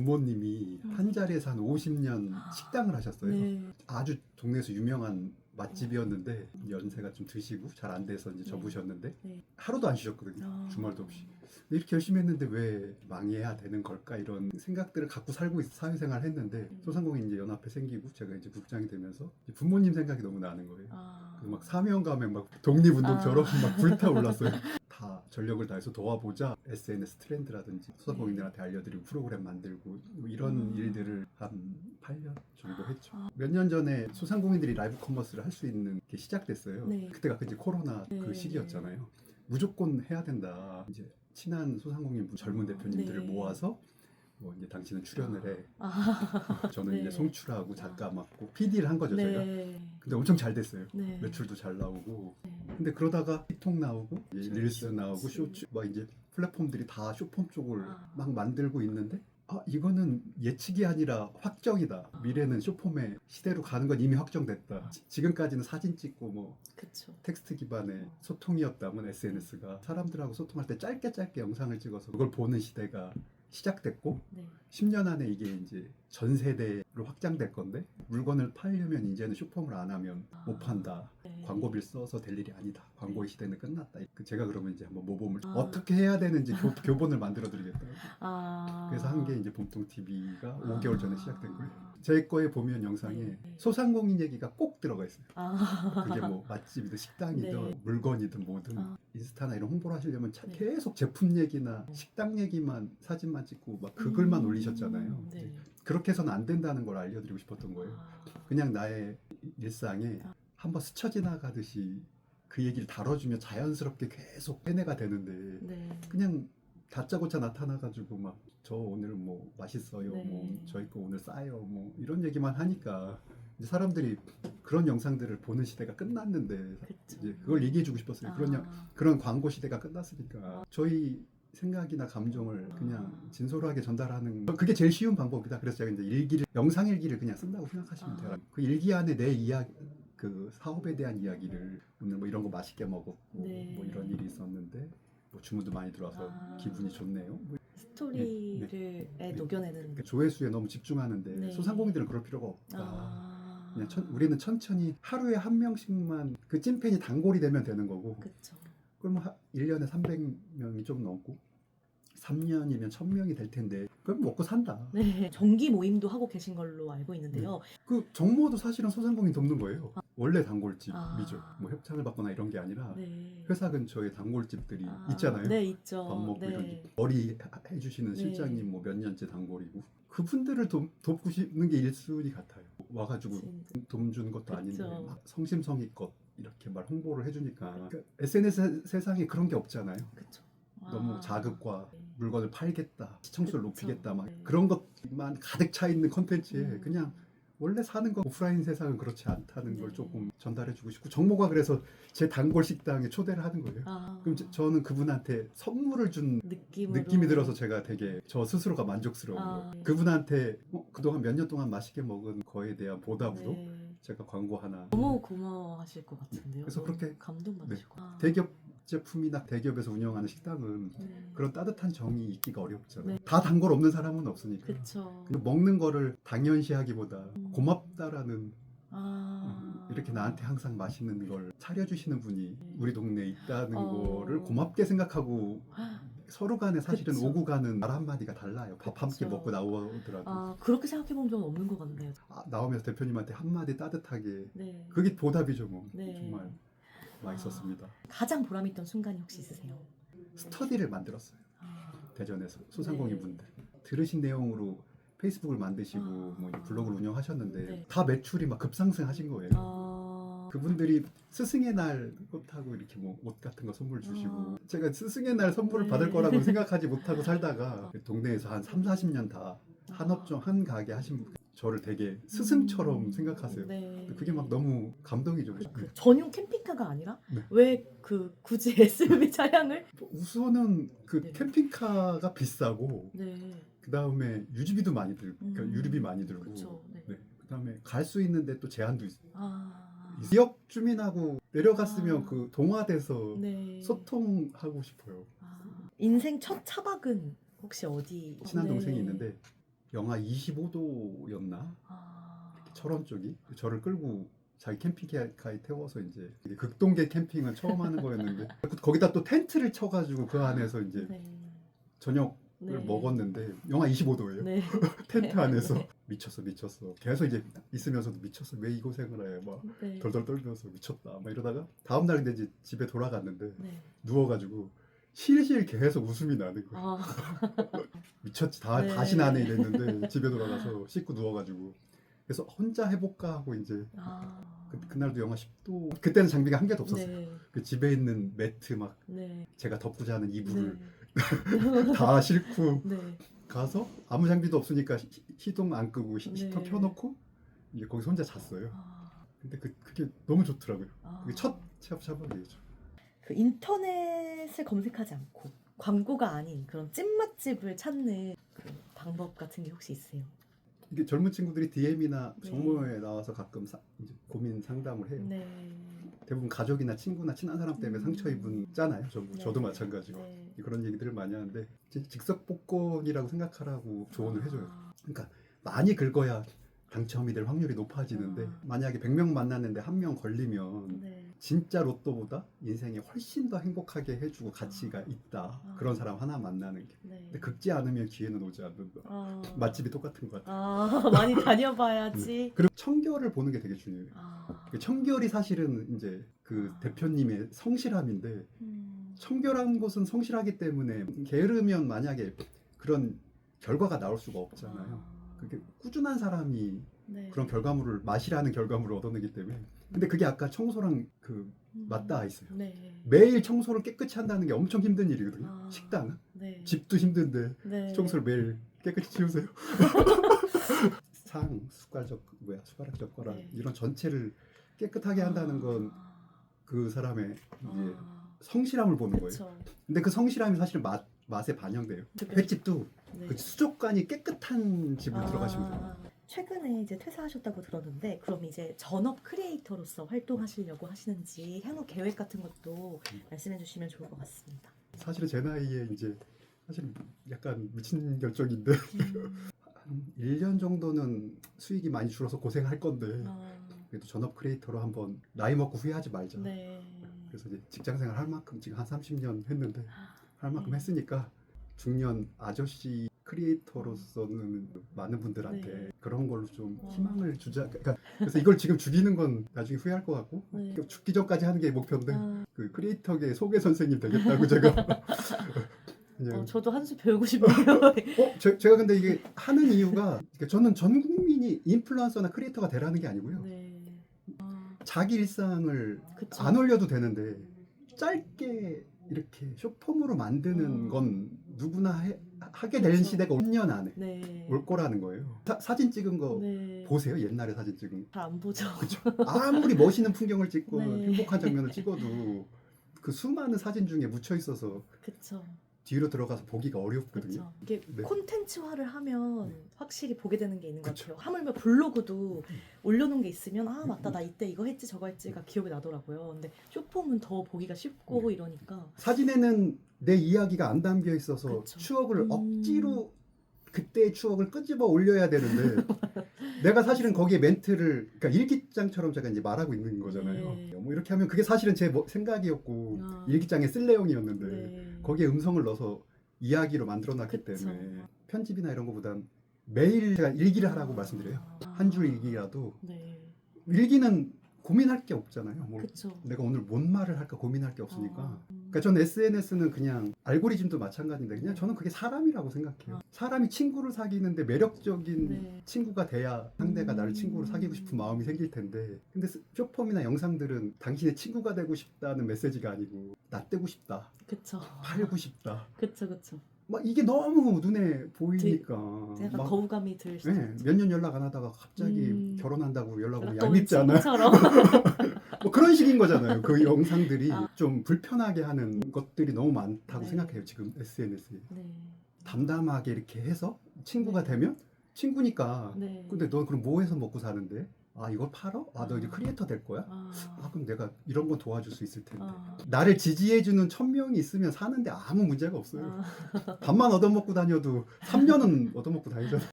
부모님이 한 자리에서 한 50년 식당을 하셨어요. 네. 아주 동네에서 유명한 맛집이었는데 연세가 좀 드시고 잘 안 돼서 이제 접으셨는데 네. 하루도 안 쉬셨거든요. 주말도 없이. 근데 이렇게 열심히 했는데 왜 망해야 되는 걸까 이런 생각들을 갖고 살고 사회생활을 했는데 소상공인 이제 연합회 생기고 제가 이제 국장이 되면서 이제 부모님 생각이 너무 나는 거예요. 그래서 막 사명감에 막 독립운동처럼 막 불타올랐어요. 다 전력을 다해서 도와보자. SNS 트렌드라든지 소상공인들한테 알려드리고 프로그램 만들고 뭐 이런 일들을 한 8년 정도 했죠. 몇 년 전에 소상공인들이 라이브 커머스를 할 수 있는 게 시작됐어요. 네. 그때가 이제 코로나 그 네. 시기였잖아요. 무조건 해야 된다. 이제 친한 소상공인 젊은 대표님들을 네. 모아서 뭐 이제 당신은 출연을 해. 저는 네. 이제 송출하고 작가 맡고 PD를 한 거죠, 제가. 네. 근데 엄청 잘 됐어요. 네. 매출도 잘 나오고. 네. 근데 그러다가 틱톡 나오고 이제 릴스 나오고 그치. 쇼츠 막 이제 플랫폼들이 다 쇼폼 쪽을 아. 막 만들고 있는데 이거는 예측이 아니라 확정이다. 미래는 쇼폼의 시대로 가는 건 이미 확정됐다. 지금까지는 사진 찍고 뭐 그쵸. 텍스트 기반의 소통이었다면 SNS가 사람들하고 소통할 때 짧게 영상을 찍어서 그걸 보는 시대가 시작됐고 네. 10년 안에 이게 이제 전 세대로 확장될 건데 물건을 팔려면 이제는 쇼폼을 안 하면 못 판다. 네. 광고비를 써서 될 일이 아니다. 광고의 시대는 끝났다. 제가 그러면 이제 한번 모범을 아. 어떻게 해야 되는지 교본을 만들어 드리겠다고. 아. 그래서 한 게 이제 봄동 TV가 5개월 전에 시작된 거예요. 제 거에 보면 영상에 네. 소상공인 얘기가 꼭 들어가 있어요. 아. 그게 뭐 맛집이든 식당이든 네. 물건이든 뭐든 인스타나 이런 홍보를 하시려면 네. 계속 제품 얘기나 식당 얘기만 사진만 찍고 막 그 글만 올리셨잖아요. 네. 그렇게 해서는 안 된다는 걸 알려드리고 싶었던 거예요. 그냥 나의 일상에 한번 스쳐 지나가듯이 그 얘기를 다뤄주면 자연스럽게 계속 세뇌가 되는데 네. 그냥 다짜고짜 나타나가지고 막 저 오늘 뭐 맛있어요, 네. 뭐 저희 거 오늘 싸요, 뭐 이런 얘기만 하니까 이제 사람들이 그런 영상들을 보는 시대가 끝났는데 그쵸. 이제 그걸 얘기해주고 싶었어요. 그런 광고 시대가 끝났으니까 저희 생각이나 감정을 그냥 진솔하게 전달하는 그게 제일 쉬운 방법이다. 그래서 제가 이제 영상 일기를 그냥 쓴다고 생각하시면 돼요. 그 일기 안에 내 이야기, 그 사업에 대한 이야기를 오늘 뭐 이런 거 맛있게 먹었고 네. 뭐 이런 일이 있었는데 뭐 주문도 많이 들어와서 기분이 좋네요. 뭐 스토리를 녹여내는 그 조회수에 너무 집중하는데 네. 소상공인들은 그럴 필요가 없다. 아. 그냥 우리는 천천히 하루에 한 명씩만 그 찐팬이 단골이 되면 되는 거고 그쵸. 그럼 1년에 300명이 좀 넘고 3년이면 1000명이 될 텐데 그럼 먹고 산다. 네. 정기 모임도 하고 계신 걸로 알고 있는데요. 그 정모도 사실은 소상공인 돕는 거예요. 원래 단골집이죠. 아. 뭐 협찬을 받거나 이런 게 아니라 네. 회사 근처에 단골집들이 있잖아요. 네, 있죠. 밥 먹고 네. 이런 머리 해주시는 네. 실장님 뭐 몇 년째 단골이고 그분들을 돕고 싶는 게 1순위 같아요. 와가지고 진짜. 돈 주는 것도 아닌데 그쵸. 막 성심성의껏 이렇게 말 홍보를 해주니까 그러니까 SNS 세상에 그런 게 없잖아요. 그쵸. 너무 자극과 네. 물건을 팔겠다, 시청률을 그쵸. 높이겠다 막 네. 그런 것만 가득 차 있는 컨텐츠에 음. 그냥 원래 사는 거 오프라인 세상은 그렇지 않다는 걸 네. 조금 전달해주고 싶고 정모가 그래서 제 단골 식당에 초대를 하는 거예요. 그럼 저는 그분한테 선물을 준 느낌이 들어서 제가 되게 저 스스로가 만족스러운 거예요. 네. 그분한테 그동안 몇 년 동안 맛있게 먹은 거에 대한 보답으로 네. 제가 광고 하나 너무 고마워하실 것 같은데요. 그래서 너무 그렇게 감동받으실 것 같아요. 대기업 제품이나 대기업에서 운영하는 식당은 네. 그런 따뜻한 정이 있기가 어렵잖아요. 네. 다 단골 없는 사람은 없으니까. 그쵸. 근데 먹는 거를 당연시하기보다 고맙다라는 아. 이렇게 나한테 항상 맛있는 걸 차려주시는 분이 우리 동네에 있다는 어. 거를 고맙게 생각하고 서로 간에 사실은 그쵸. 오고 가는 말 한마디가 달라요. 밥 함께 그쵸. 먹고 나오더라도 그렇게 생각해 본 적은 없는 것 같네요. 나오면서 대표님한테 한마디 따뜻하게 네. 그게 보답이죠 뭐. 네. 정말 맛있었습니다. 가장 보람있던 순간이 혹시 있으세요? 스터디를 만들었어요. 대전에서 소상공인 네. 분들 들으신 내용으로 페이스북을 만드시고 뭐 이제 블로그를 운영하셨는데 네. 다 매출이 막 급상승하신 거예요. 그분들이 스승의 날 꽃하고 이렇게 뭐 옷 같은 거 선물 주시고 제가 스승의 날 선물을 네. 받을 거라고 생각하지 못하고 살다가 동네에서 한 3-40년 다 한업종 한 가게 하신 분 저를 되게 스승처럼 생각하세요. 네. 그게 막 너무 감동이죠. 그 전용 캠핑카가 아니라 네. 왜 굳이 SUV 차량을? 우선은 그 네. 캠핑카가 비싸고 네. 그 다음에 유지비도 많이 들고 그러니까 유류비 많이 들고 그쵸. 네. 그 다음에 갈 수 있는데 또 제한도 있어요. 지역 주민하고 내려갔으면 그 동화돼서 네. 소통하고 싶어요. 인생 첫 차박은 혹시 어디? 친한 네. 동생이 있는데 영하 25도였나? 아. 철원 쪽이 저를 끌고 자기 캠핑카에 태워서 이제 극동계 캠핑을 처음 하는 거였는데 거기다 또 텐트를 쳐가지고 그 안에서 이제 네. 저녁을 네. 먹었는데 영하 25도예요. 네. 텐트 안에서 네. 미쳤어. 계속 이제 있으면서도 미쳤어. 왜 이 고생을 해? 막 네. 덜덜 떨면서 미쳤다. 막 이러다가 다음 날 근데 이제 집에 돌아갔는데 네. 누워가지고 실실 계속 웃음이 나는 거예요. 아. 미쳤지. 네. 다시 나네 이랬는데 집에 돌아가서 씻고 누워가지고 그래서 혼자 해볼까 하고 이제 아. 그날도 영하 10도. 그때는 장비가 한 개도 없었어요. 네. 그 집에 있는 매트 막 네. 제가 덮고 자는 이불을 네. 다 싣고 네. 가서 아무 장비도 없으니까 시동 안 끄고 네. 히터 켜놓고 이제 거기서 혼자 잤어요. 아. 근데 그게 너무 좋더라고요. 아. 그게 첫 샤브샤브이죠. 그 인터넷을 검색하지 않고 광고가 아닌 그런 찐맛집을 찾는 그 방법 같은 게 혹시 있으세요? 이게 젊은 친구들이 DM이나 네. 정모에 나와서 가끔 이제 고민 상담을 해요. 네. 대부분 가족이나 친구나 친한 사람 때문에 상처 입은잖아요. 저도 네. 마찬가지고 네. 그런 얘기들을 많이 하는데 직석복권이라고 생각하라고 조언을 해줘요. 아. 그러니까 많이 긁어야 당첨이 될 확률이 높아지는데 아. 만약에 100명 만났는데 한 명 걸리면 네. 진짜 로또보다 인생에 훨씬 더 행복하게 해주고 가치가 있다. 아. 그런 사람 하나 만나는 게. 네. 근데 긁지 않으면 기회는 오지 않는다. 아. 맛집이 똑같은 것 같아요. 아, 많이 다녀봐야지. 그리고 청결을 보는 게 되게 중요해요. 아. 그 청결이 사실은 이제 그 아. 대표님의 성실함인데 음. 청결한 곳은 성실하기 때문에 게으르면 만약에 그런 결과가 나올 수가 없잖아요. 그게 꾸준한 사람이 네. 그런 결과물을 맛이라는 결과물을 얻어내기 때문에 근데 그게 아까 청소랑 그 맞닿아 있어요. 네. 매일 청소를 깨끗이 한다는 게 엄청 힘든 일이거든요. 아. 식당은 네. 집도 힘든데 네. 청소를 매일 깨끗이 치우세요. 상, 숟가락, 젓가락 네. 이런 전체를 깨끗하게 한다는 건 그 사람의 이제 성실함을 보는 거예요. 그쵸. 근데 그 성실함이 사실 맛에 반영돼요. 횟집도 네. 그 수족관이 깨끗한 집으로 들어가시면 돼요. 최근에 이제 퇴사하셨다고 들었는데 그럼 이제 전업 크리에이터로서 활동하시려고 하시는지 향후 계획 같은 것도 말씀해 주시면 좋을 것 같습니다. 사실은 제 나이에 이제 사실 약간 미친 결정인데 한 1년 정도는 수익이 많이 줄어서 고생할 건데 그래도 전업 크리에이터로 한번 나이 먹고 후회하지 말자. 네. 그래서 이제 직장 생활 할 만큼 지금 한 30년 했는데 할 만큼 네. 했으니까 중년 아저씨 크리에이터로서는 많은 분들한테 네. 그런 걸로 좀 와. 희망을 주자. 그러니까 그래서 이걸 지금 죽이는 건 나중에 후회할 것 같고 네. 그러니까 죽기 전까지 하는 게 목표인데 아, 그 크리에이터계 소개 선생님 되겠다고 제가 그냥 저도 한 수 배우고 싶네요. 제가 근데 이게 하는 이유가 그러니까 저는 전 국민이 인플루언서나 크리에이터가 되라는 게 아니고요. 네. 자기 일상을 그쵸. 안 올려도 되는데 짧게 이렇게 쇼폼으로 만드는 건 누구나 하게 될 그쵸. 시대가 5년 안에 네. 올 거라는 거예요. 사진 찍은 거 네. 보세요. 옛날에 사진 찍은 거. 잘 안 보죠. 그쵸? 아무리 멋있는 풍경을 찍고 네. 행복한 장면을 찍어도 그 수많은 사진 중에 묻혀 있어서 그쵸. 뒤로 들어가서 보기가 어렵거든요. 그쵸. 이게 네. 콘텐츠화를 하면 확실히 보게 되는 게 있는 것 그쵸. 같아요. 하물며 블로그도 올려놓은 게 있으면 아 맞다 나 이때 이거 했지 저거 했지가 기억이 나더라고요. 근데 쇼폼은 더 보기가 쉽고 네. 이러니까 사진에는 내 이야기가 안 담겨 있어서 그쵸. 추억을 억지로 그때의 추억을 끄집어 올려야 되는데 내가 사실은 거기에 멘트를 그러니까 일기장처럼 제가 이제 말하고 있는 거잖아요. 네. 뭐 이렇게 하면 그게 사실은 제 생각이었고 아. 일기장에 쓸 내용이었는데 네. 거기에 음성을 넣어서 이야기로 만들어놨기 그쵸. 때문에 편집이나 이런 거보단 매일 제가 일기를 하라고 말씀드려요. 한 줄 일기라도 네. 일기는 고민할 게 없잖아요. 뭐 그쵸. 내가 오늘 뭔 말을 할까 고민할 게 없으니까. 아. 그러니까 저는 SNS는 그냥 알고리즘도 마찬가지인데 그냥 저는 그게 사람이라고 생각해요. 아. 사람이 친구를 사귀는데 매력적인 네. 친구가 돼야 상대가 나를 친구로 사귀고 싶은 마음이 생길 텐데 근데 쇼폼이나 영상들은 당신의 친구가 되고 싶다는 메시지가 아니고 나 떼고 싶다, 그쵸. 팔고 싶다 그쵸. 막 이게 너무 눈에 보이니까 약간 막 거부감이 들 수도 네, 몇 년 연락 안 하다가 갑자기 결혼한다고 연락 오면 약간 얄밉지 않아요? 친구처럼. 뭐 그런 식인 거잖아요. 그 영상들이 아. 좀 불편하게 하는 것들이 너무 많다고 네. 생각해요. 지금 SNS에 네. 담담하게 이렇게 해서 친구가 네. 되면 친구니까 네. 근데 넌 그럼 뭐 해서 먹고 사는데? 아 이걸 팔어? 아 너 이제 아. 크리에이터 될 거야? 아. 아 그럼 내가 이런 건 도와줄 수 있을 텐데 아. 나를 지지해주는 1000명이 있으면 사는데 아무 문제가 없어요. 아. 밥만 얻어먹고 다녀도 3년은 얻어먹고 다니잖아요.